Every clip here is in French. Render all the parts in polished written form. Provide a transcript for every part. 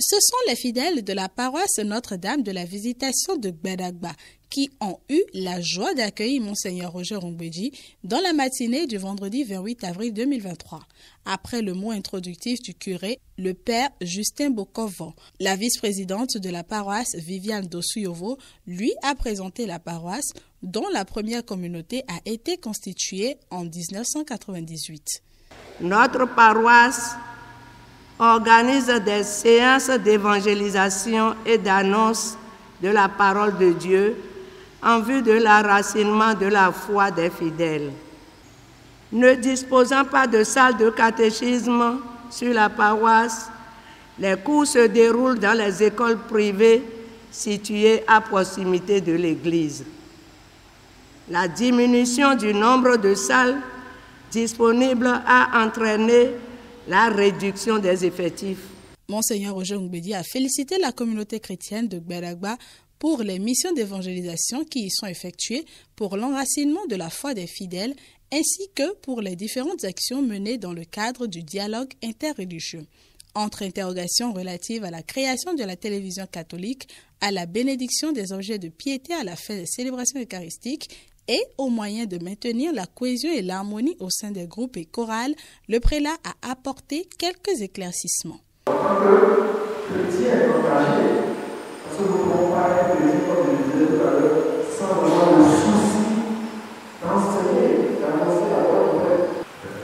Ce sont les fidèles de la paroisse Notre-Dame de la Visitation de Gbadagba qui ont eu la joie d'accueillir Monseigneur Roger Rongbedji dans la matinée du vendredi 28 avril 2023. Après le mot introductif du curé, le père Justin Bokovo, la vice-présidente de la paroisse Viviane Dosuyovo, lui a présenté la paroisse dont la première communauté a été constituée en 1998. Notre paroisse organise des séances d'évangélisation et d'annonce de la parole de Dieu en vue de l'enracinement de la foi des fidèles. Ne disposant pas de salle de catéchisme sur la paroisse, les cours se déroulent dans les écoles privées situées à proximité de l'église. La diminution du nombre de salles disponibles a entraîné la réduction des effectifs. Monseigneur Roger Rongbedji a félicité la communauté chrétienne de Gbadagba pour les missions d'évangélisation qui y sont effectuées pour l'enracinement de la foi des fidèles ainsi que pour les différentes actions menées dans le cadre du dialogue interreligieux. Entre interrogations relatives à la création de la télévision catholique, à la bénédiction des objets de piété à la fin des célébrations eucharistiques et aux moyens de maintenir la cohésion et l'harmonie au sein des groupes et chorales, le prélat a apporté quelques éclaircissements. En tant que chrétien et engagé, parce que nous ne pouvons pas être chrétiens, comme je le disais tout à l'heure, sans avoir le souci d'enseigner, d'annoncer la bonne nouvelle.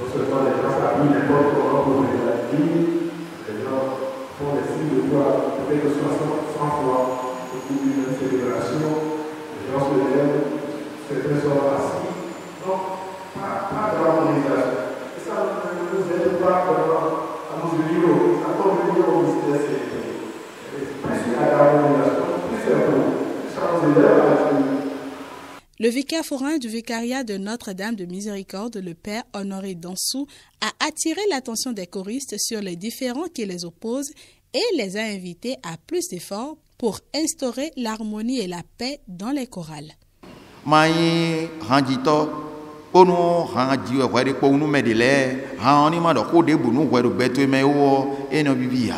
Non seulement les gens s'habillent n'importe comment pour venir à l'église, les gens font des signes de foi, peut-être 100 fois, au cours d'une célébration, les gens se lèvent. C'est très assis. Donc, pas d'harmonisation. Et ça ne nous aide pas à nous unir, à convenir au mystère célébré. Plus il y a d'harmonisation, plus c'est bon. Ça nous aide à Dieu. Le vicaire forain du vicariat de Notre-Dame de Miséricorde, le père Honoré Dansou, a attiré l'attention des choristes sur les différends qui les opposent et les a invités à plus d'efforts pour instaurer l'harmonie et la paix dans les chorales. Mai handito ono handi were ko unu medile ha oni ma do ko de bunu were beto me wo eno bibia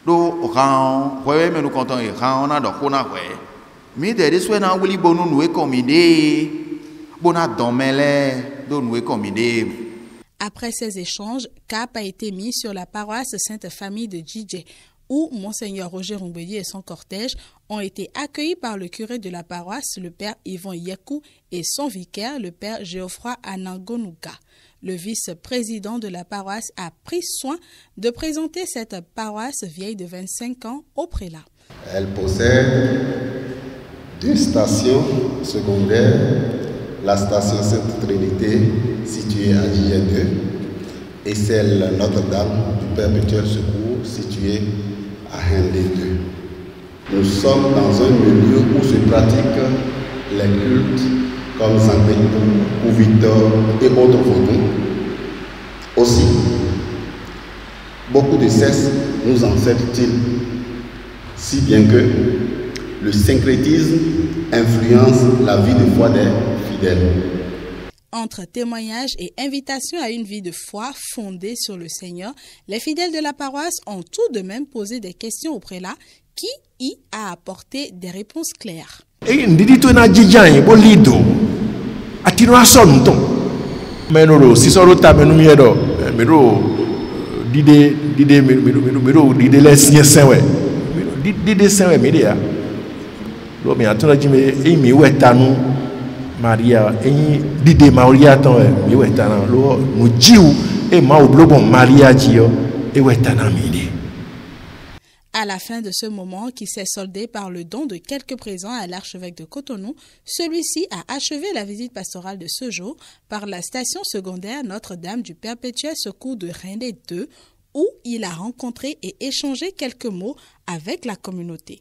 do ran were me no konton e ran ona do ko na we mi de riswe na wuli bonu nu e komide bona domele do nu e komide. Après ces échanges, cap a été mis sur la paroisse Sainte Famille de Djidje, où Monseigneur Roger Rongbedji et son cortège ont été accueillis par le curé de la paroisse, le père Yvon Yekou, et son vicaire, le père Geoffroy Anangonouga. Le vice-président de la paroisse a pris soin de présenter cette paroisse vieille de 25 ans au prélat. Elle possède 2 stations secondaires, la station Sainte-Trinité située à Djidje 2 et celle Notre-Dame du Perpétuel Secours située à Hindé 2. Nous sommes dans un milieu où se pratiquent les cultes comme Zambéto, Victor et autres vodous. Aussi, beaucoup de cesses nous enseignent-ils, si bien que le syncrétisme influence la vie de foi des fidèles. Entre témoignages et invitations à une vie de foi fondée sur le Seigneur, les fidèles de la paroisse ont tout de même posé des questions au prélat qui y a apporté des réponses claires. Maria eni dide Maria ton mi wetana lo no jiu e ma oblobo Maria jio e wetana mini. À la fin de ce moment qui s'est soldé par le don de quelques présents à l'archevêque de Cotonou, celui-ci a achevé la visite pastorale de ce jour par la station secondaire Notre-Dame du Perpétuel Secours de Hindé 2 où il a rencontré et échangé quelques mots avec la communauté.